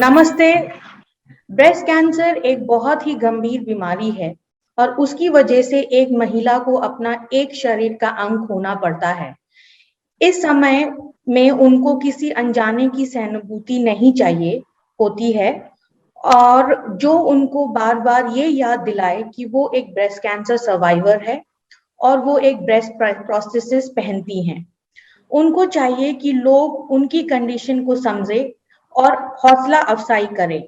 नमस्ते। Breast cancer एक बहुत ही गंभीर बीमारी है और उसकी वजह से एक महिला को अपना एक शरीर का अंग खोना पड़ता है। इस समय में उनको किसी अनजाने की सहानुभूति नहीं चाहिए होती है और जो उनको बार बार ये याद दिलाए कि वो एक ब्रेस्ट कैंसर सर्वाइवर है और वो एक ब्रेस्ट प्रोस्थेसिस पहनती हैं। उनको चाहिए कि लोग उनकी कंडीशन को समझे और हौसला अफजाई करें।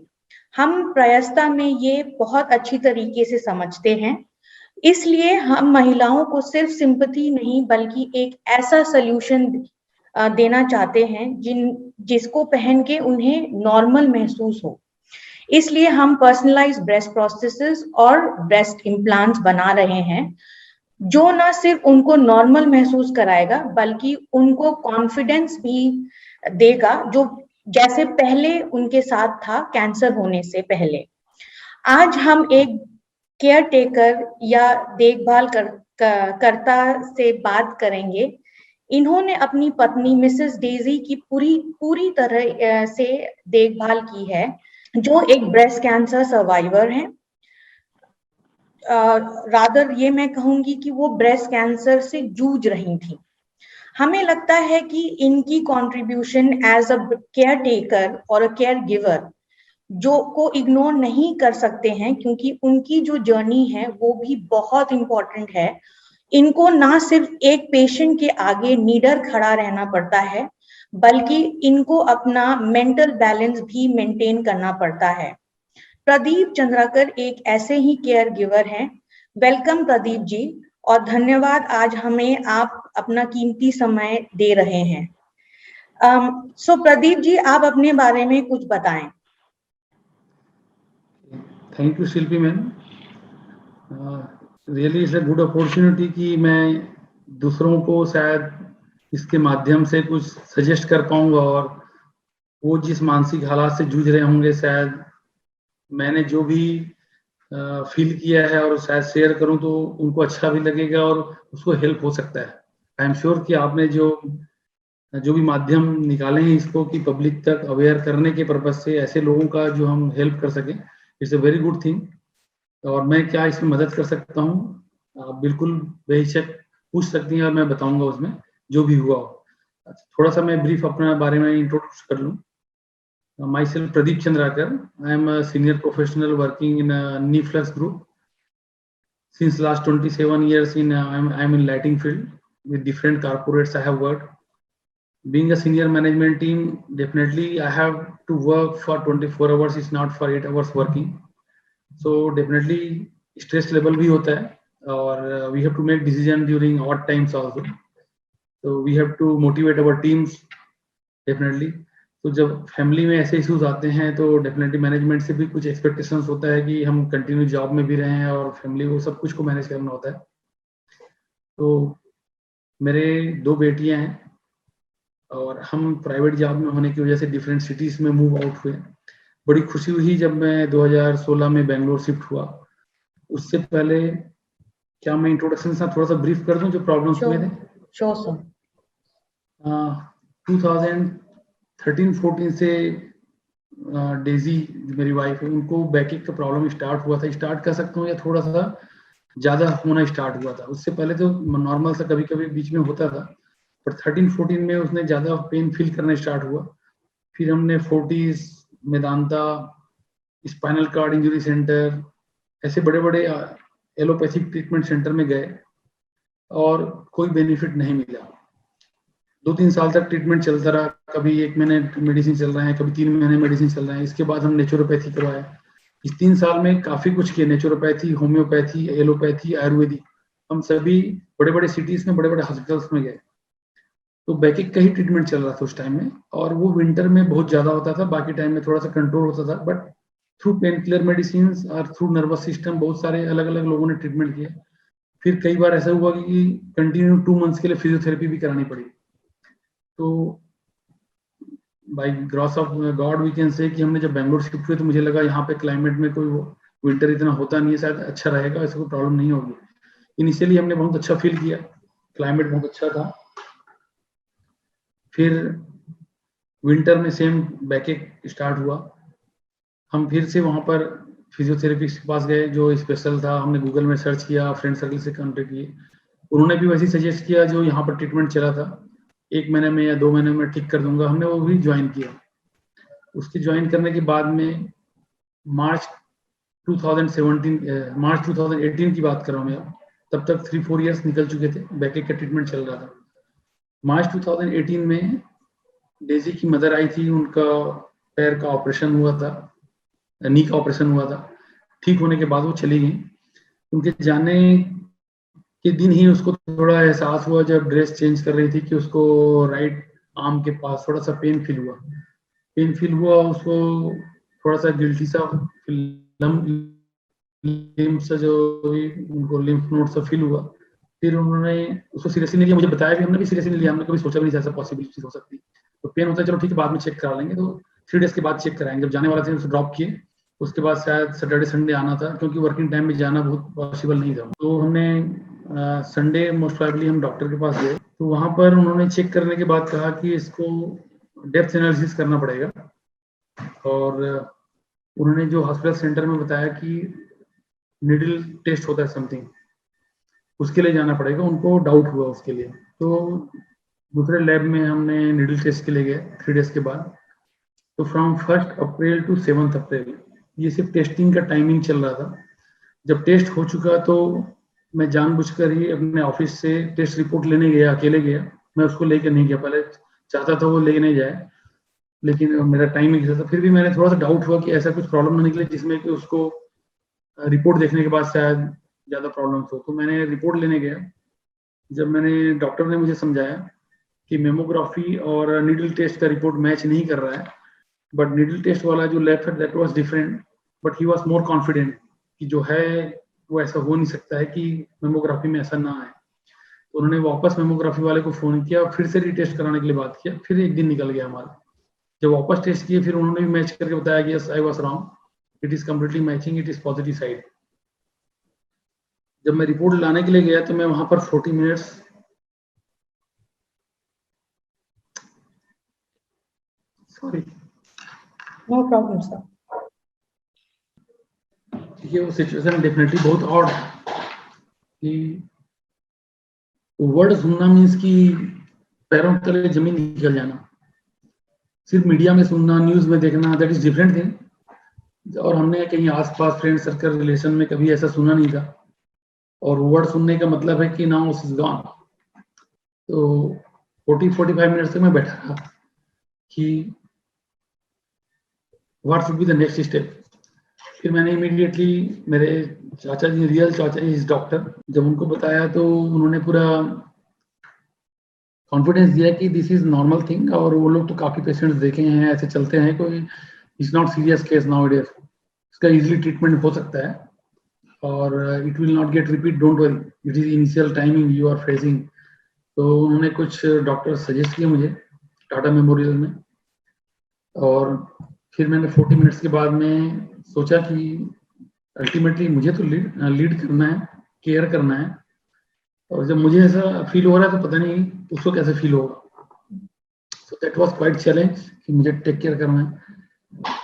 हम प्रयासता में ये बहुत अच्छी तरीके से समझते हैं, इसलिए हम महिलाओं को सिर्फ सिंपैथी नहीं बल्कि एक ऐसा सॉल्यूशन देना चाहते हैं जिसको पहन के उन्हें नॉर्मल महसूस हो। इसलिए हम पर्सनलाइज्ड ब्रेस्ट प्रोस्थेसिस और ब्रेस्ट इम्प्लांट्स बना रहे हैं जो ना सिर्फ उनको नॉर्मल महसूस कराएगा बल्कि उनको कॉन्फिडेंस भी देगा जो जैसे पहले उनके साथ था कैंसर होने से पहले। आज हम एक केयर टेकर या करता से बात करेंगे। इन्होंने अपनी पत्नी मिसेस डेजी की पूरी पूरी तरह से देखभाल की है, जो एक ब्रेस्ट कैंसर सर्वाइवर हैं। रादर ये मैं कहूंगी कि वो ब्रेस्ट कैंसर से जूझ रही थी। हमें लगता है कि इनकी contribution as a caretaker और अ केयर गिवर जो को इग्नोर नहीं कर सकते हैं, क्योंकि उनकी जो जर्नी है वो भी बहुत इंपॉर्टेंट है। इनको ना सिर्फ एक पेशेंट के आगे निडर खड़ा रहना पड़ता है बल्कि इनको अपना मेंटल बैलेंस भी मेंटेन करना पड़ता है। प्रदीप चंद्राकर एक ऐसे ही केयर गिवर हैं। वेलकम प्रदीप जी, और धन्यवाद आज हमें आप अपना कीमती समय दे रहे हैं। सो प्रदीप जी, आप अपने बारे में कुछ बताएं। Thank you Shilpi ma'am. Really it's a good opportunity कि मैं दूसरों को शायद इसके माध्यम से कुछ सजेस्ट कर पाऊंगा और वो जिस मानसिक हालात से जूझ रहे होंगे शायद मैंने जो भी फील किया है और शायद शेयर करूं तो उनको अच्छा भी लगेगा और उसको हेल्प हो सकता है। आई एम श्योर कि आपने जो भी माध्यम निकाले हैं इसको कि पब्लिक तक अवेयर करने के पर्पज से ऐसे लोगों का जो हम हेल्प कर सकें, it's a very good thing. और मैं क्या इसमें मदद कर सकता हूँ, आप बिल्कुल बेहिचक पूछ सकती हैं और मैं बताऊंगा उसमें जो भी हुआ हो। थोड़ा सा मैं ब्रीफ अपने बारे में इंट्रोड्यूस कर लूँ। Myself Pradeep Chandrakar. I am a senior professional working in a Niflux group. Since last 27 years I'm in lighting field with different corporates I have worked. Being a senior management team, definitely I have to work for 24 hours, it's not for 8 hours working. So definitely stress level भी होता है और we have to make decision during odd times also. So we have to motivate our teams definitely. तो जब family में ऐसे issues आते हैं तो डेफिनेटली मैनेजमेंट से भी कुछ एक्सपेक्टेशंस होता है कि हम कंटिन्यू जॉब में भी रहें और फैमिली को सब कुछ को मैनेज करना होता है। तो मेरे 2 बेटियां हैं और हम प्राइवेट जॉब में होने की वजह से डिफरेंट सिटीज में मूव आउट हुए। बड़ी खुशी हुई जब मैं 2016 में बेंगलोर शिफ्ट हुआ। उससे पहले क्या मैं इंट्रोडक्शन से थोड़ा सा ब्रीफ कर दूं जो प्रॉब्लम्स हुए थे? Sure sir. 2013-14 से डेजी मेरी वाइफ है, उनको बैकेक का प्रॉब्लम स्टार्ट हुआ था। स्टार्ट कर सकता हूँ या थोड़ा सा ज्यादा होना स्टार्ट हुआ था। उससे पहले तो नॉर्मल सा कभी कभी बीच में होता था, पर 13-14 में उसने ज्यादा पेन फील करना स्टार्ट हुआ। फिर हमने Fortis, Medanta, spinal cord injury centre, ऐसे बड़े बड़े एलोपैथिक ट्रीटमेंट सेंटर में गए और कोई बेनिफिट नहीं मिला। 2-3 साल तक ट्रीटमेंट चलता रहा, कभी 1 महीने मेडिसिन चल रहे हैं, कभी 3 महीने मेडिसिन चल रहे हैं। इसके बाद हम नेचुरोपैथी करवाए। इस 3 साल में काफी कुछ किए, नेचुरोपैथी, होम्योपैथी, एलोपैथी, आयुर्वेदिक। हम सभी बड़े बड़े सिटीज में, बड़े बड़े हॉस्पिटल्स में गए। तो बैकिक का ही ट्रीटमेंट चल रहा था उस टाइम में, और वो विंटर में बहुत ज्यादा होता था, बाकी टाइम में थोड़ा सा कंट्रोल होता था। But through pain killer medicine और थ्रू नर्वस सिस्टम बहुत सारे अलग अलग लोगों ने ट्रीटमेंट किया। फिर कई बार ऐसा हुआ कि कंटिन्यू 2 मंथ्स के लिए फिजियोथेरेपी भी करानी पड़ी। तो by grace of God we can say कि हमने जब बेंगलोर शिफ्ट हुए तो मुझे लगा यहाँ पे क्लाइमेट में कोई विंटर इतना होता नहीं है, शायद अच्छा रहेगा, ऐसे कोई प्रॉब्लम नहीं होगी। इनिशियली हमने बहुत अच्छा फील किया, क्लाइमेट बहुत अच्छा था। फिर विंटर में सेम बैकेक स्टार्ट हुआ। हम फिर से वहाँ पर फिजियोथेरेपिस्ट के पास गए जो स्पेशल था। हमने गूगल में सर्च किया, फ्रेंड सर्कल से कॉन्टेक्ट किए, उन्होंने भी वैसे सजेस्ट किया जो यहाँ पर ट्रीटमेंट चला था, 1 महीने में या 2 महीने में ठीक कर दूंगा। हमने वो भी ज्वाइन किया। उसकी ज्वाइन करने के बाद में मार्च 2018 की बात कर रहा हूँ मैं, तब तक 3-4 इयर्स निकल चुके थे, बैकएक का ट्रीटमेंट चल रहा था। मार्च 2018 में डेजी की मदर आई थी, उनका पैर का ऑपरेशन हुआ था, नी का ऑपरेशन हुआ था। ठीक होने के बाद वो चली गई। उनके जाने के दिन ही उसको थोड़ा एहसास हुआ जब ड्रेस चेंज कर रही थी कि उसको राइट आर्म के पास थोड़ा सा पेन फील हुआ। उसको थोड़ा सा गिल्टी सा लिम्फ से जो उनको लिम्फ नोड से फील हुआ। फिर उन्होंने उसको सीरियसली नहीं लिया, मुझे बताया भी, हमने भी सीरियसली नहीं लिया, हमने कभी सोचा भी नहीं ऐसा पॉसिबिलिटी हो सकती। तो पेन होता है, चलो ठीक है बाद में चेक करा लेंगे। तो 3 डेज के बाद चेक कराएंगे। जब जाने वाला थे उसको ड्रॉप किए, उसके बाद शायद सैटरडे संडे आना था, क्योंकि वर्किंग टाइम में जाना बहुत पॉसिबल नहीं था। तो हमने संडे मोस्ट प्रोबेबली हम डॉक्टर के पास गए। तो वहाँ पर उन्होंने चेक करने के बाद कहा कि इसको डेप्थ एनालिसिस करना पड़ेगा। और उन्होंने जो हॉस्पिटल सेंटर में बताया कि निडल टेस्ट होता है समथिंग, उसके लिए जाना पड़ेगा। उनको डाउट हुआ उसके लिए, तो दूसरे लैब में हमने निडल टेस्ट के लिए गए 3 डेज के बाद। तो फ्रॉम 1 अप्रैल टू 7 अप्रैल ये सिर्फ टेस्टिंग का टाइमिंग चल रहा था। जब टेस्ट हो चुका तो मैं जानबूझकर ही अपने ऑफिस से टेस्ट रिपोर्ट लेने गया, अकेले गया। मैं उसको लेकर नहीं गया, पहले चाहता था वो लेने जाए, लेकिन मेरा टाइम नहीं था। फिर भी मैंने थोड़ा सा डाउट हुआ कि ऐसा कुछ प्रॉब्लम ना निकले जिसमें कि उसको रिपोर्ट देखने के बाद शायद ज़्यादा प्रॉब्लम्स हो। तो मैंने रिपोर्ट लेने गया। जब मैंने डॉक्टर ने मुझे समझाया कि मेमोग्राफी और नीडल टेस्ट का रिपोर्ट मैच नहीं कर रहा है, बट नीडल टेस्ट वाला जो लैब था that was different, but he was more confident कि जो है वो ऐसा हो नहीं सकता है कि मेमोग्राफी में ऐसा ना आए। तो उन्होंने वापस मेमोग्राफी वाले को फोन किया, फिर से रीटेस्ट कराने के लिए बात किया। फिर एक दिन निकल गया हमारा। जब वापस टेस्ट किए फिर उन्होंने भी मैच करके बताया कि yes I was wrong, it is completely matching, it is positive side. जब मैं रिपोर्ट लाने के लिए गया तो मैं वहां पर 40 minutes, sorry, no problem sir. देखिए वो सिचुएशन डेफिनेटली बहुत ऑड है कि वर्ड सुनना मीन्स कि पैरों तले जमीन निकल जाना। सिर्फ मीडिया में सुनना, न्यूज में देखना, दैट इज डिफरेंट थिंग। और हमने कहीं आसपास फ्रेंड सर्कल रिलेशन में कभी ऐसा सुना नहीं था। और वर्ड सुनने का मतलब है कि नाउ इज गॉन। तो 40-45 मिनट तक मैं बैठा रहा कि what should be the next step. फिर मैंने इमीडिएटली मेरे चाचा जी, रियल चाचा जी इस डॉक्टर, जब उनको बताया तो उन्होंने पूरा कॉन्फिडेंस दिया कि दिस इज नॉर्मल थिंग, और वो लोग तो काफी पेशेंट्स देखे हैं, ऐसे चलते हैं, कोई it's not serious case nowadays, इसका इजीली ट्रीटमेंट हो सकता है और it will not get repeat, don't worry, it is initial timing you are facing. तो उन्होंने कुछ डॉक्टर सजेस्ट किए मुझे टाटा मेमोरियल में। और फिर मैंने 40 मिनट्स के बाद में सोचा कि अल्टीमेटली मुझे तो लीड करना है, केयर करना है। और जब मुझे ऐसा फील हो रहा है तो पता नहीं उसको कैसे फील होगा। So that was quite challenge कि मुझे टेक केयर करना है।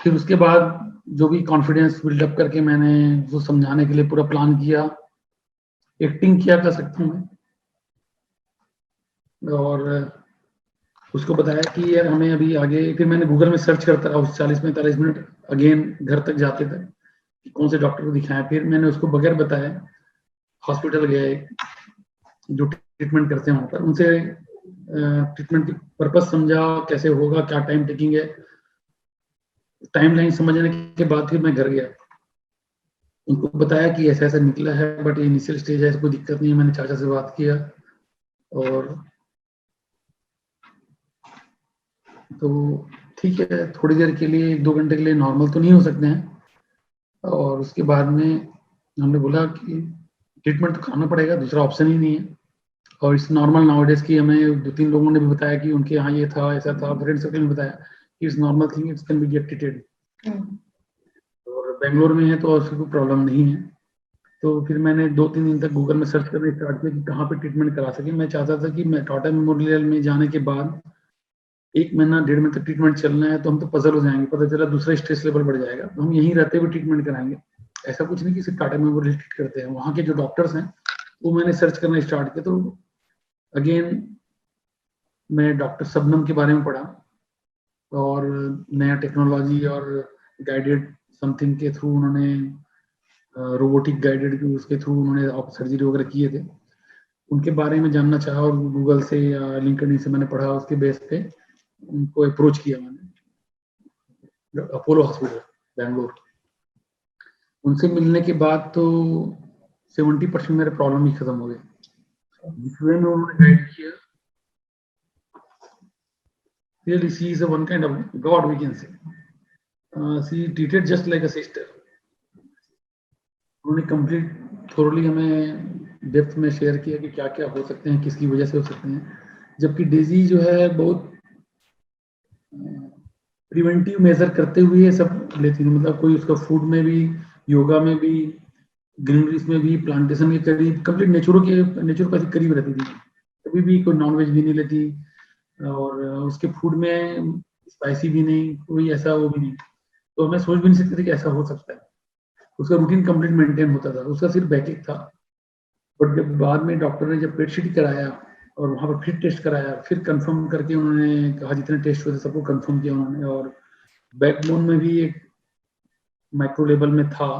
फिर उसके बाद जो भी कॉन्फिडेंस बिल्डअप करके मैंने उसको समझाने के लिए पूरा प्लान किया, एक्टिंग किया कर सकता हूँ मैं, और उसको बताया कि यार हमें अभी आगे। फिर मैंने गूगल में सर्च करता रहा उस 40-45 मिनट, अगेन घर तक जाते थे कि कौन से डॉक्टर को दिखाएं। फिर मैंने उसको बगैर बताए हॉस्पिटल गए जो ट्रीटमेंट करते हैं वहाँ पर, उनसे ट्रीटमेंट की पर्पस समझा, कैसे होगा, क्या टाइम टेकिंग है। टाइम लाइन समझने के बाद फिर मैं घर गया, उनको बताया कि ऐसा ऐसा निकला है, बट ये इनिशियल स्टेज है, कोई दिक्कत नहीं है। मैंने चाचा से बात किया और तो ठीक है, थोड़ी देर के लिए 1-2 घंटे के लिए नॉर्मल तो नहीं हो सकते हैं। और उसके बाद में हमने बोला कि ट्रीटमेंट तो कराना पड़ेगा, दूसरा ऑप्शन ही नहीं है। और इट्स नॉर्मल नाउअडेज की, हमें 2-3 लोगों ने भी बताया कि उनके यहाँ ये था, ऐसा था, फ्रेंड सर्कल में बताया कि it's normal thing, it's can be gate treated. और बेंगलोर में है तो उसकी कोई प्रॉब्लम नहीं है। तो फिर मैंने 2-3 दिन तक गूगल में सर्च करना स्टार्ट किया कि कहाँ पे ट्रीटमेंट करा सके। मैं चाहता था कि मैं टाटा मेमोरियल में जाने के बाद 1 महीना 1.5 महीने तक ट्रीटमेंट चलना है तो हम तो पजल हो जाएंगे, पता चला दूसरा स्ट्रेस लेवल बढ़ जाएगा, तो हम यहीं रहते हुए ट्रीटमेंट कराएंगे। ऐसा कुछ नहीं कि सिर्फ टाटा मेमोरियल ट्रीट करते हैं, वहाँ के जो डॉक्टर्स हैं वो मैंने सर्च करना स्टार्ट किया। तो अगेन मैं डॉक्टर शबनम के बारे में पढ़ा और नया टेक्नोलॉजी और गाइडेड समथिंग के थ्रू उन्होंने रोबोटिक गाइडेड उसके थ्रू उन्होंने सर्जरी वगैरह किए थे, उनके बारे में जानना चाहा और गूगल से या लिंक्डइन से मैंने पढ़ा, उसके बेस पे उनको अप्रोच किया मैंने अपोलो हॉस्पिटल बैंगलोर। उनसे मिलने के बाद तो 70% मेरे प्रॉब्लम ही खत्म हो गए, जिसमें उन्होंने गाइड किया। Really, she is a one kind of God, we can say. She treated just like a sister. उन्होंने कंप्लीट थोरली हमें डेप्थ में शेयर किया कि क्या क्या हो सकते हैं, किसकी वजह से हो सकते हैं, जबकि डेजी जो है बहुत प्रिवेंटिव मेजर करते हुए ये सब लेती थी, मतलब कोई उसका फूड में भी, योगा में भी, ग्रीनरीज में भी, प्लांटेशन के करीब, कंप्लीट नेचुरोपैथी करीब रहती थी, कभी भी कोई नॉनवेज भी नहीं लेती और उसके फूड में स्पाइसी भी नहीं, कोई ऐसा वो भी नहीं, तो हमें सोच भी नहीं सकते थे कि ऐसा हो सकता है। उसका रूटीन कंप्लीट मेंटेन होता था, उसका सिर्फ बैकिंग था। बट जब बाद में डॉक्टर ने जब पेट शीट कराया और वहाँ पर फिर टेस्ट कराया, फिर कंफर्म करके उन्होंने कहा जितने टेस्ट हुए थे सबको कंफर्म किया उन्होंने, और बैकबोन में भी एक माइक्रो लेवल में था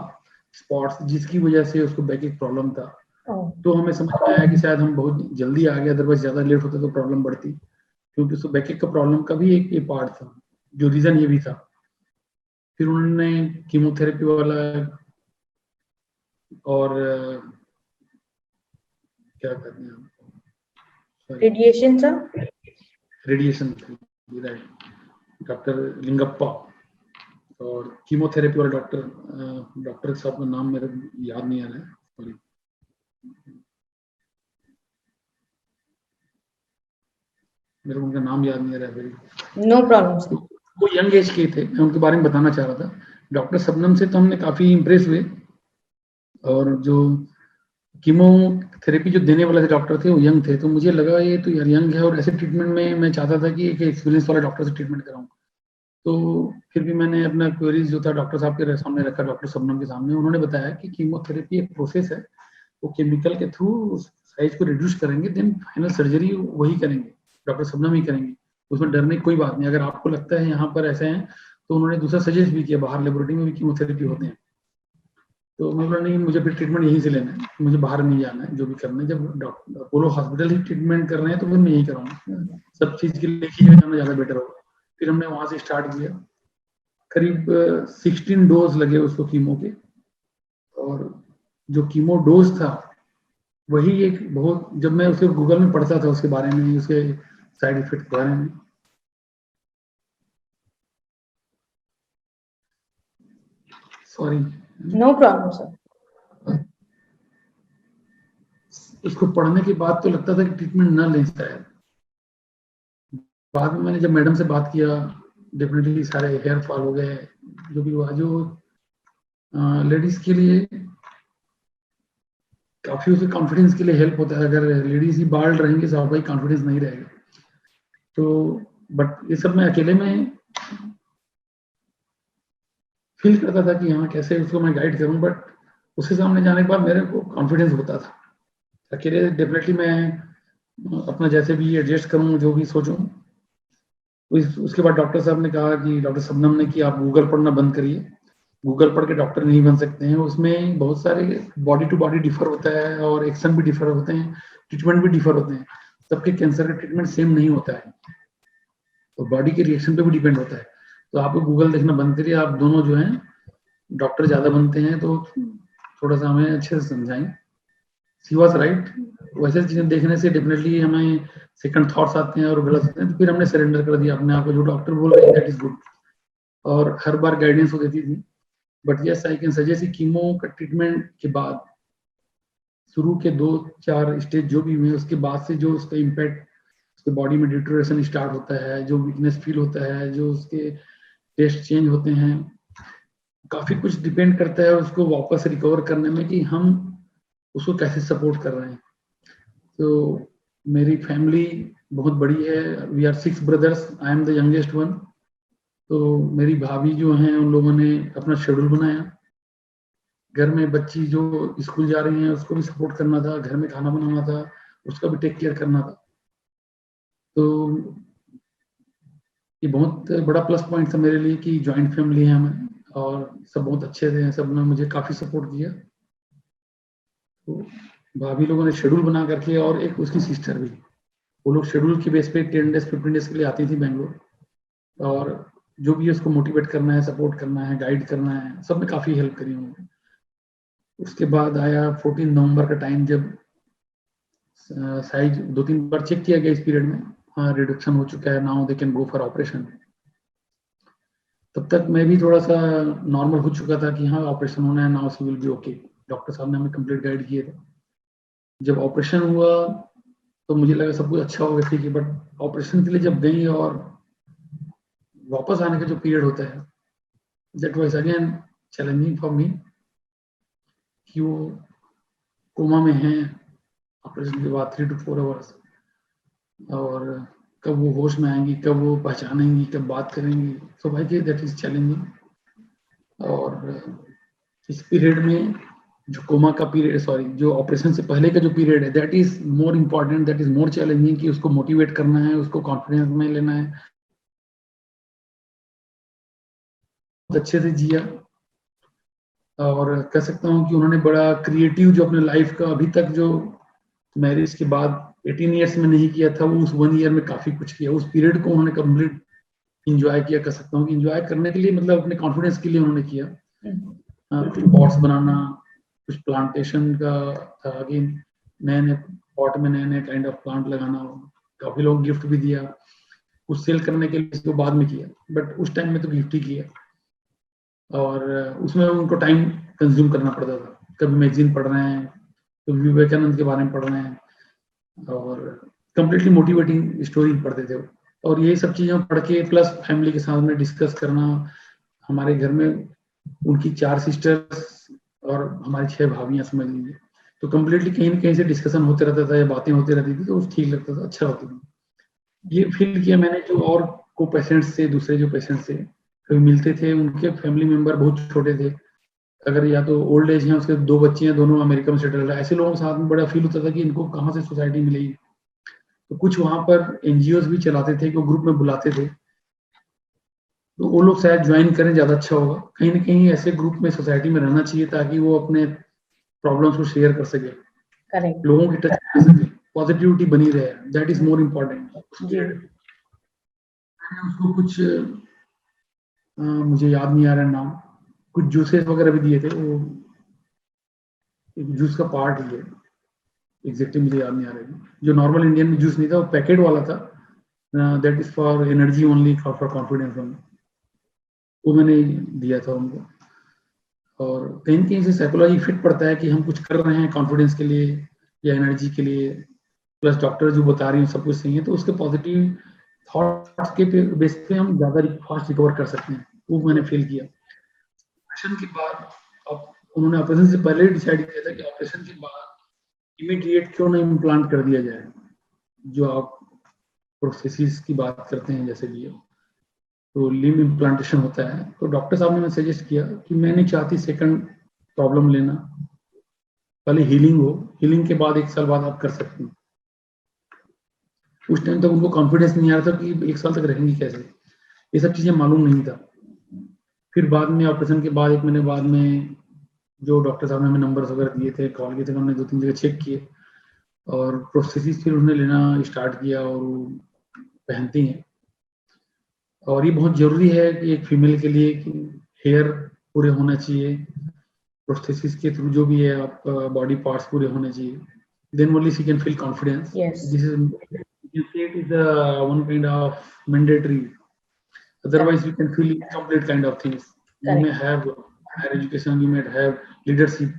स्पॉट्स, जिसकी वजह से उसको बैक एक प्रॉब्लम था। तो हमें समझ में आया कि शायद हम बहुत जल्दी आ गए, अदरवाइज ज्यादा लेट होता तो प्रॉब्लम बढ़ती, क्योंकि उसको बैक का प्रॉब्लम का भी एक ये पार्ट था, जो रीजन ये भी था। फिर उन्होंने कीमोथेरेपी वाला और क्या कहते हैं, radiation sir, radiation, doctor Lingappa और कीमोथेरेपी वाला डॉक्टर साहब का नाम मेरे याद नहीं आ रहा है, सॉरी, मेरे को उनका नाम याद नहीं आ रहा है भाई। No problem sir. वो यंग एज के थे, मैं उनके बारे में बताना चाह रहा था। डॉक्टर शबनम से तो हमने काफी इम्प्रेस हुए, और जो कीमोथेरेपी जो देने वाले डॉक्टर थे वो यंग थे, तो मुझे लगा ये तो यार यंग है और ऐसे ट्रीटमेंट में मैं चाहता था कि एक एक्सपीरियंस वाला डॉक्टर से ट्रीटमेंट कराऊं। तो फिर भी मैंने अपना क्वेरीज जो था डॉक्टर साहब के सामने रखा, डॉक्टर शबनम के सामने। उन्होंने बताया कि कीमोथेरेपी एक प्रोसेस है, वो केमिकल के थ्रू साइज को रिड्यूस करेंगे, देन फाइनल सर्जरी वही करेंगे, डॉक्टर शबनम ही करेंगे, उसमें डरने की कोई बात नहीं। अगर आपको लगता है यहाँ पर ऐसे हैं, तो उन्होंने दूसरा सजेस्ट भी किया, बाहर लेबोरेटरी में भी कीमोथेरेपी होते हैं। तो मैं बोला नहीं, मुझे फिर ट्रीटमेंट यहीं से लेना है, मुझे बाहर नहीं जाना है, जो भी करना है। जब डॉक्टर अपोलो हॉस्पिटल ही ट्रीटमेंट कर रहे हैं तो फिर मैं यही कराऊंगा, सब चीज के लिए एक ही जगह जाना ज्यादा बेटर होगा। फिर हमने वहां से स्टार्ट किया, करीब 16 डोज लगे उसको कीमो के, और जो कीमो डोज था वही एक बहुत, जब मैं उसे गूगल में पढ़ता था उसके बारे में, उसके साइड इफेक्ट के बारे में, सॉरी, नो प्रॉब्लम सर। उसको पढ़ने के बाद तो लगता था कि ट्रीटमेंट न लें शायद। बाद में मैंने जब मैडम से बात किया, डेफिनेटली सारे हेयर फॉल हो गए, जो भी हुआ, जो लेडीज के लिए काफी उसे कॉन्फिडेंस के लिए हेल्प होता है। अगर लेडीज ही बाल्ड रहेंगे तो आपका कॉन्फिडेंस नहीं रहेगा। तो बट ये सब मैं अकेले में फील करता था कि हाँ कैसे उसको मैं गाइड करूं, बट उसके सामने जाने के बाद मेरे को कॉन्फिडेंस होता था। अकेले डेफिनेटली मैं अपना जैसे भी एडजस्ट करूं, जो भी सोचूं। उसके बाद डॉक्टर साहब ने कहा कि डॉक्टर शबनम ने कि आप गूगल पढ़ना बंद करिए, गूगल पढ़ के डॉक्टर नहीं बन सकते हैं, उसमें बहुत सारे बॉडी टू बॉडी डिफर होता है और एक्शन भी डिफर होते हैं, ट्रीटमेंट भी डिफर होते हैं, सबके कैंसर का ट्रीटमेंट सेम नहीं होता है, तो बॉडी के रिएक्शन पे भी डिपेंड होता है। तो आपको गूगल देखना बंद करिए, आप दोनों जो हैं डॉक्टर ज्यादा बनते हैं तो थोड़ा सा हमें अच्छे से समझाएं। शी वॉज राइट, वैसे चीजें देखने से डेफिनेटली हमें सेकंड थॉट्स आते हैं और गलत होते हैं, तो फिर हमने सरेंडर कर दिया अपने आप को, जो डॉक्टर बोल रहे हैं दैट इज गुड, और हर बार गाइडेंस वो देती थी। But yes I can suggest, chemo का ट्रीटमेंट के बाद शुरू के 2-4 स्टेज जो भी हुए, उसके बाद से जो उसका इम्पैक्ट उसके बॉडी में डिटोरेशन स्टार्ट होता है, जो वीकनेस फील होता है, जो उसके टेस्ट चेंज होते हैं, काफी कुछ डिपेंड करता है उसको वापस रिकवर करने में कि हम उसको कैसे सपोर्ट कर रहे हैं। तो मेरी फैमिली बहुत बड़ी है, we are 6 brothers, I am the youngest one. तो मेरी भाभी जो हैं उन लोगों ने अपना शेड्यूल बनाया, घर में बच्ची जो स्कूल जा रही हैं उसको भी सपोर्ट करना था, घर में खाना बनाना था, उसका भी टेक केयर करना था। तो ये बहुत बड़ा प्लस पॉइंट था मेरे लिए कि जॉइंट फैमिली है हमारी और सब बहुत अच्छे थे, सबने मुझे काफ़ी सपोर्ट किया। तो भाभी लोगों ने शेड्यूल बना करके, और एक उसकी सिस्टर भी, वो लोग शेड्यूल की बेस पे 10 डेज 15 डेज के लिए आती थी बेंगलोर, और जो भी उसको मोटिवेट करना है, सपोर्ट करना है, गाइड करना है, सब ने काफ़ी हेल्प करी उन्होंने। उसके बाद आया 14 नवंबर का टाइम, जब साइज 2-3 बार चेक किया गया इस पीरियड में, हाँ रिडक्शन हो चुका है, now they can go for operation. तब तक मैं भी थोड़ा सा नॉर्मल हो चुका था कि हाँ ऑपरेशन होना है, now she will be okay. Doctor साहब ने हमें कंप्लीट गाइड किए थे। जब ऑपरेशन हुआ तो मुझे लगा सब कुछ अच्छा होगा, ठीक है, बट ऑपरेशन के लिए जब गई और वापस आने का जो पीरियड होता है, that was again challenging for me, कि वो कोमा में हैं ऑपरेशन के बाद 3 to 4 आवर्स, और कब वो होश में आएंगी, कब वो पहचानेंगी, कब बात करेंगी, सो भाई कि दैट इज चैलेंजिंग। और इस पीरियड में जो कोमा का पीरियड, सॉरी, जो ऑपरेशन से पहले का जो पीरियड है, that is more important, that is more challenging, कि उसको मोटिवेट करना है, उसको कॉन्फिडेंस में लेना है। बहुत अच्छे से जिया, और कह सकता हूँ कि उन्होंने बड़ा क्रिएटिव जो अपने लाइफ का अभी तक जो मैरिज के बाद 18 ईयर्स में नहीं किया था, वो उस 1 ईयर में काफी कुछ किया। उस पीरियड को उन्होंने कंप्लीट इंजॉय किया, कह सकता हूँ कि इंजॉय करने के लिए, मतलब अपने कॉन्फिडेंस के लिए उन्होंने किया। कुछ पॉट्स बनाना, कुछ प्लांटेशन का था कि नए नए पॉट में नए नए काइंड ऑफ प्लांट लगाना, काफी लोग गिफ्ट भी दिया, कुछ सेल करने के लिए इसको बाद में किया, बट उस टाइम में तो गिफ्ट ही किया। और उसमें उनको टाइम कंज्यूम करना पड़ता था, कभी मैगजीन पढ़ रहे हैं, कभी विवेकानंद के बारे में पढ़ रहे हैं, और कंप्लीटली मोटिवेटिंग स्टोरी पढ़ते थे। और ये सब चीजें पढ़ के प्लस फैमिली के साथ में डिस्कस करना, हमारे घर में उनकी 4 सिस्टर्स और हमारी 6 भाभियां समझ लीजिए, तो कम्प्लीटली कहीं न कहीं से डिस्कसन होते रहता था या बातें होती रहती थी, तो ठीक लगता था, अच्छा होता था। ये फील किया मैंने, जो और को पेशेंट्स से, दूसरे जो पेशेंट्स से कभी मिलते थे, उनके फैमिली मेंबर बहुत छोटे थे, अगर या तो ओल्ड एज हैं, उसके 2 बच्चे हैं, दोनों अमेरिका में सेटल है, ऐसे लोगों के साथ में बड़ा फील होता था कि इनको कहाँ से सोसाइटी मिलेगी। तो कुछ वहां पर एनजीओ भी चलाते थे, जो ग्रुप में बुलाते थे, तो वो लोग शायद ज्वाइन करें, ज्यादा अच्छा होगा। कहीं ना कहीं ऐसे ग्रुप में सोसाइटी में रहना चाहिए, ताकि वो अपने प्रॉब्लम्स को शेयर कर सके, करेक्ट। लोगों की टच कर सके, पॉजिटिविटी बनी रहे, दैट इज मोर इम्पोर्टेंट। मैंने उसको कुछ मुझे याद नहीं आ रहा नाम, कुछ जूसेस वगैरह भी दिए थे, वो एक जूस का पार्ट ही है, एग्जैक्टली मुझे याद नहीं आ रहा है, जो नॉर्मल इंडियन जूस नहीं था, वो पैकेट वाला था, that is for energy only, for confidence only, वो मैंने दिया था उनको। और कहीं न कहीं से साइकोलॉजी फिट पड़ता है कि हम कुछ कर रहे हैं कॉन्फिडेंस के लिए या एनर्जी के लिए, प्लस डॉक्टर जो बता रही है सब कुछ सही है, तो उसके पॉजिटिव थॉट्स के बेस पे हम ज़्यादा फास्ट रिकवर कर सकते हैं, वो मैंने फील किया। ऑपरेशन के बाद, अब उन्होंने ऑपरेशन से पहले ही डिसाइड किया था कि ऑपरेशन के बाद इमीडिएट क्यों नहीं इम्प्लांट कर दिया जाए, जो आप प्रोस्थेसिस की बात करते हैं जैसे भी, तो लिम्ब इम्प्लांटेशन होता है। तो डॉक्टर साहब ने सजेस्ट किया कि मैं नहीं चाहती सेकंड प्रॉब्लम लेना, पहले हीलिंग हो, हीलिंग के बाद 1 साल बाद आप कर सकते हैं। उस टाइम तक उनको कॉन्फिडेंस नहीं आ रहा था कि 1 साल तक रहेंगी कैसे, ये सब चीजें मालूम नहीं था। फिर बाद में ऑपरेशन के बाद 1 महीने बाद में जो डॉक्टर साहब ने हमें नंबर्स वगैरह दिए थे, कॉल किए थे, हमने 2-3 जगह चेक किए, और प्रोस्थेसिस फिर उन्होंने लेना स्टार्ट किया, और वो पहनती हैं। और ये बहुत जरूरी है कि एक फीमेल के लिए कि हेयर पूरे होना चाहिए, प्रोस्थेसिस के थ्रू जो भी है आपका बॉडी पार्ट्स पूरे होने चाहिए, then only she can feel confidence. Yes. This is, you say it is one kind of mandatory, otherwise you can feel incomplete kind of things. You may have higher education, you may have leadership,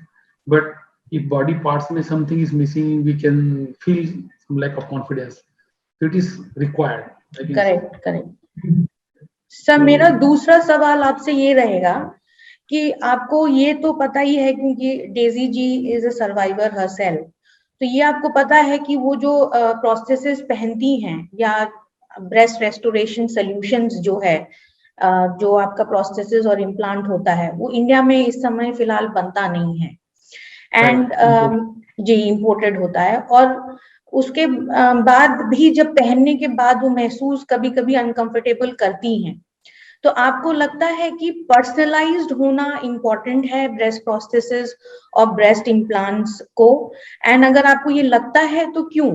but if body parts में something is missing, we can feel some lack of confidence, so it is required, I can say. Correct correct. Sir मेरा दूसरा सवाल आपसे ये रहेगा कि आपको ये तो पता ही है क्योंकि Daisy ji is a survivor herself, तो ये आपको पता है कि वो जो प्रोस्थेसिस पहनती हैं या ब्रेस्ट रेस्टोरेशन सॉल्यूशंस जो है, जो आपका प्रोस्थेसिस और इम्प्लांट होता है, वो इंडिया में इस समय फिलहाल बनता नहीं है एंड जी इम्पोर्टेड होता है। और उसके बाद भी जब पहनने के बाद वो महसूस कभी कभी अनकंफर्टेबल करती हैं। तो आपको लगता है कि पर्सनलाइज्ड होना इम्पोर्टेंट है ब्रेस्ट प्रोस्थेसिस और ब्रेस्ट इम्प्लांट्स को? एंड अगर आपको ये लगता है तो क्यों?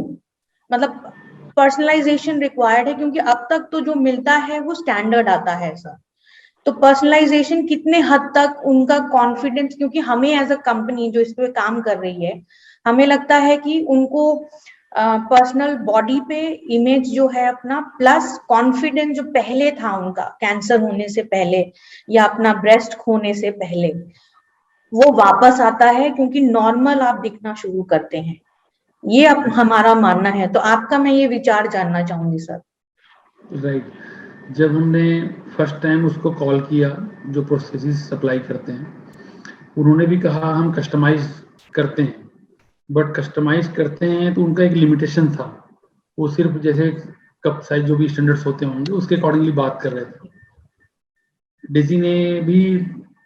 मतलब पर्सनलाइजेशन रिक्वायर्ड है, क्योंकि अब तक तो जो मिलता है वो स्टैंडर्ड आता है सर। तो पर्सनलाइजेशन कितने हद तक उनका कॉन्फिडेंस, क्योंकि हमें एज अ कंपनी जो इस पे काम कर रही है, हमें लगता है कि उनको पर्सनल बॉडी पे इमेज जो है अपना, प्लस कॉन्फिडेंस जो पहले था उनका कैंसर होने से पहले या अपना ब्रेस्ट खोने से पहले, वो वापस आता है क्योंकि नॉर्मल आप दिखना शुरू करते हैं। ये अब हमारा मानना है, तो आपका मैं ये विचार जानना चाहूंगी सर। राइट। जब हमने फर्स्ट टाइम उसको कॉल किया, जो प्रोसेसिस सप्लाई करते हैं, उन्होंने भी कहा हम कस्टमाइज करते हैं, बट कस्टमाइज करते हैं तो उनका एक लिमिटेशन था। वो सिर्फ जैसे कप साइज जो भी स्टैंडर्ड्स होते होंगे उसके अकॉर्डिंगली बात कर रहे थे। डेजी ने भी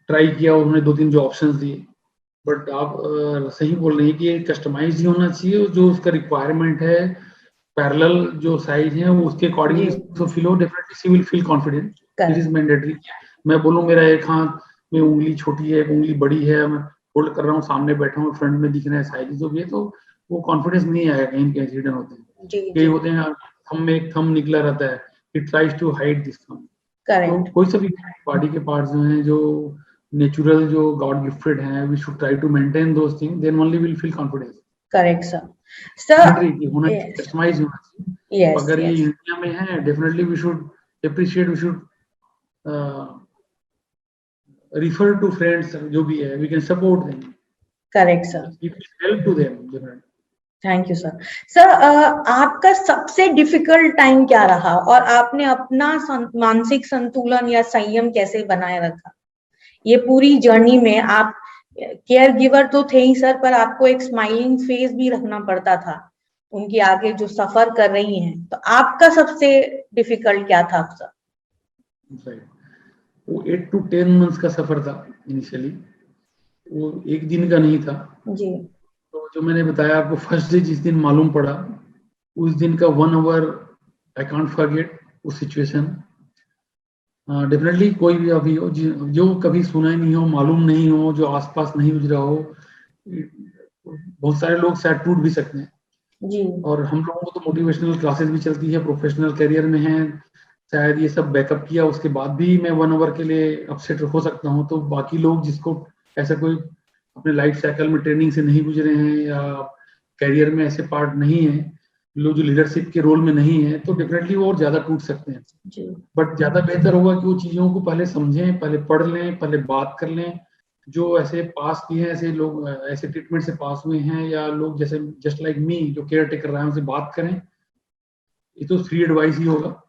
ट्राई किया, उन्होंने 2-3 जो ऑप्शंस दिए, बट आप सही बोल रहे हैं कि ये कस्टमाइज ही होना चाहिए, जो उसका रिक्वायरमेंट है पैरेलल जो साइज है वो उसके अकॉर्डिंगली तो फील हो, definitely she will feel confident. This is mandatory. मैं बोलूं मेरा एक हाथ में उंगली छोटी है, एक उंगली बड़ी है, मैं होल्ड कर रहा हूँ, सामने बैठा हूँ, फ्रंट में दिख रहा है साइज जो भी है, तो वो कॉन्फिडेंस नहीं आएगा। कहीं कहीं हिडन होते हैं, कई होते हैं थंब में एक थंब निकला रहता है, it tries to hide this thumb. तो कोई सा भी बॉडी के पार्ट्स जो हैं, जो नेचुरल जो गॉड गिफ्टेड हैं, we should try to maintain those things, then only will feel confidence. Correct sir. Sir होना चाहिए, कस्टमाइज होना चाहिए। अगर ये इंडिया में है, definitely we should appreciate, we should refer to friends जो भी है, we can support them. Correct sir. It will help to them definitely. Thank you sir. Sir आपका सबसे डिफिकल्ट टाइम क्या रहा और आपने अपना मानसिक संतुलन या संयम कैसे बनाए रखा? ये पूरी जर्नी में आप केयर गिवर तो थे ही सर, पर आपको एक स्माइलिंग फेस भी रखना पड़ता था उनकी आगे जो सफर कर रही हैं, तो आपका सबसे डिफिकल्ट क्या था सर? Right. वो 8 to 10 months का सफर था इनिशियली, वो एक दिन का नहीं था जी। तो जो मैंने बताया आपको, फर्स्ट डे जिस दिन मालूम पड़ा, उस दिन का 1 hour आई कांट फॉरगेट उस सिचुएशन। डेफिनेटली कोई भी अभी हो जो कभी सुना ही नहीं हो, मालूम नहीं हो, जो आसपास नहीं गुजरा हो, बहुत सारे लोग शायद टूट भी सकते हैं जी। और हम लोगों को तो मोटिवेशनल क्लासेस भी चलती है, प्रोफेशनल करियर में है, शायद ये सब बैकअप किया उसके बाद भी मैं 1 hour के लिए अपसेट हो सकता हूँ। तो बाकी लोग जिसको ऐसा कोई अपने लाइफ साइकिल में ट्रेनिंग से नहीं गुजरे हैं या करियर में ऐसे पार्ट नहीं है, लोग जो लीडरशिप के रोल में नहीं है, तो डेफिनेटली वो और ज्यादा टूट सकते हैं। बट ज्यादा बेहतर होगा कि वो चीजों को पहले समझें, पहले पढ़ लें, पहले बात कर लें। जो ऐसे पास किए हैं, ऐसे लोग ऐसे ट्रीटमेंट से पास हुए हैं, या लोग जैसे जस्ट लाइक मी जो केयर टेकर रहा है, उनसे बात करें। ये तो फ्री एडवाइस ही होगा,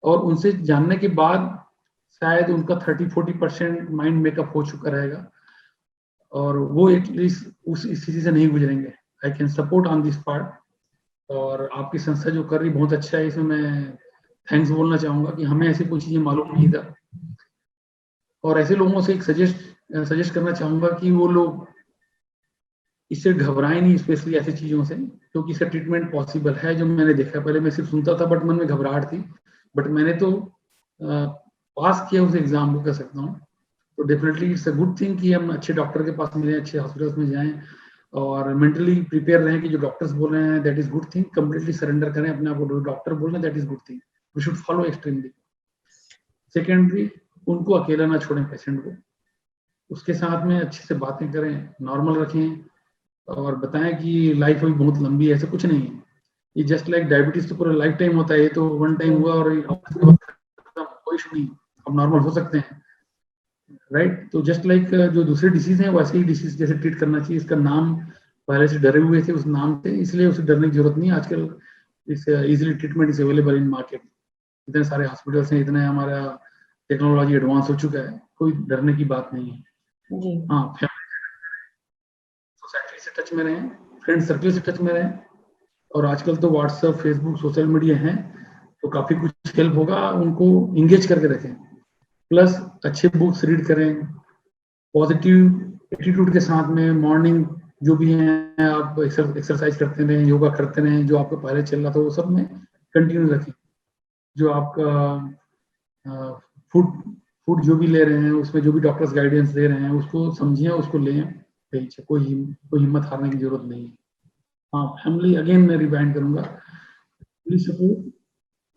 और उनसे जानने के बाद शायद उनका 30-40% माइंड मेकअप हो चुका रहेगा और वो एटलीस्ट उस स्थिति से नहीं गुजरेंगे। I can support on this part. और आपकी संस्था जो कर रही बहुत अच्छा है, इसमें मैं थैंक्स बोलना चाहूंगा कि हमें ऐसी कोई चीजें मालूम नहीं था। और ऐसे लोगों से एक सजेस्ट करना चाहूंगा कि वो लोग इससे घबराएं नहीं, स्पेशली ऐसी चीजों से, क्योंकि इसका ट्रीटमेंट पॉसिबल है। जो मैंने देखा, पहले मैं सिर्फ सुनता था बट मन में घबराहट थी, बट मैंने तो पास किया उस एग्जाम को, कह सकता हूँ। तो definitely it's a good thing कि हम अच्छे डॉक्टर के पास मिले, अच्छे हॉस्पिटल्स में जाएं और मेंटली प्रिपेयर रहें कि जो डॉक्टर्स बोल रहे हैं that is good thing. Completely surrender करें अपने आप को, डॉक्टर बोल रहे हैं that is good thing, we should follow extremely. Secondly, उनको अकेला ना छोड़ें पेशेंट को, उसके साथ में अच्छे से बातें करें, नॉर्मल रखें और बताएं कि लाइफ अभी बहुत लंबी है, ऐसा कुछ नहीं है। ये जस्ट लाइक डायबिटीज तो पूरा लाइफ टाइम होता है, ये तो वन टाइम हुआ और कोई इशू नहीं, अब नॉर्मल हो सकते हैं, राइट। तो जस्ट लाइक जो दूसरे डिसीज हैं वैसे ही डिसीज जैसे ट्रीट करना चाहिए। इसका नाम पहले से डरे हुए थे उस नाम से, इसलिए उसे डरने की जरूरत नहीं है। आजकल इस easily treatment is available in market, इतने सारे हॉस्पिटल्स हैं, इतना हमारा टेक्नोलॉजी एडवांस हो चुका है, कोई डरने की बात नहीं है। हाँ, सोसाइटी से टच में रहें, फ्रेंड सर्कल से टच में रहें, और आजकल तो व्हाट्सएप, फेसबुक, सोशल मीडिया है, तो काफी कुछ हेल्प होगा, उनको इंगेज करके रखें। प्लस अच्छे बुक्स रीड करें, पॉजिटिव एटीट्यूड के साथ में मॉर्निंग जो भी है आप एक्सरसाइज करते रहें, योगा करते रहें, जो आपको पहले चल रहा था वो सब में कंटिन्यू रखें। जो आपका फूड जो भी ले रहे हैं उसमें जो भी डॉक्टर्स गाइडेंस दे रहे हैं उसको समझिए, उसको लें, कोई हिम्मत हारने की जरूरत नहीं है। हाँ, फैमिली अगेन मैं रिमाइंड करूंगा, फैमिली सपोर्ट,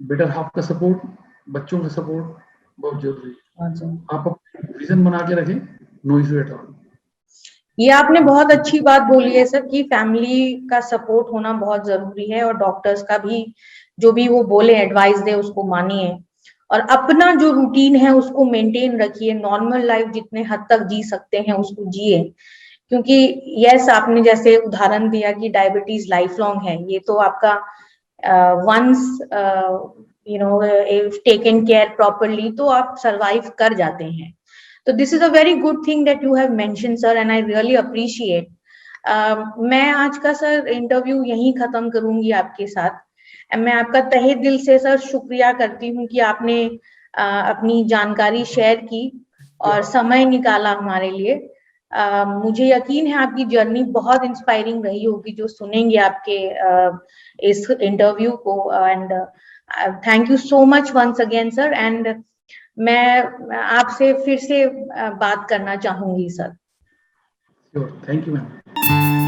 बेटर हाफ का सपोर्ट, बच्चों का सपोर्ट बहुत जरूरी है। आप अपना विजन बना के रखें, नो इशू एट ऑल। ये आपने बहुत अच्छी बात बोली है सर कि फैमिली का सपोर्ट होना बहुत जरूरी है, और डॉक्टर्स का भी जो भी वो बोले एडवाइस दे उसको मानिए, और अपना जो रूटीन है उसको मेंटेन रखिए, नॉर्मल लाइफ जितने हद तक जी सकते हैं उसको जिए। क्योंकि यस, आपने जैसे उदाहरण दिया कि डायबिटीज लाइफ लॉन्ग है, ये तो आपका once you know if taken care properly तो आप सरवाइव कर जाते हैं। तो this is a very good thing that you have mention sir, and I really appreciate. मैं आज का सर इंटरव्यू यहीं खत्म करूंगी आपके साथ। मैं आपका तहे दिल से सर शुक्रिया करती हूँ कि आपने अपनी जानकारी शेयर की और समय निकाला हमारे लिए। मुझे यकीन है आपकी जर्नी बहुत इंस्पायरिंग रही होगी जो सुनेंगे आपके इस इंटरव्यू को, and thank you so much once again sir. And मैं आपसे फिर से बात करना चाहूंगी सर। Thank you ma'am.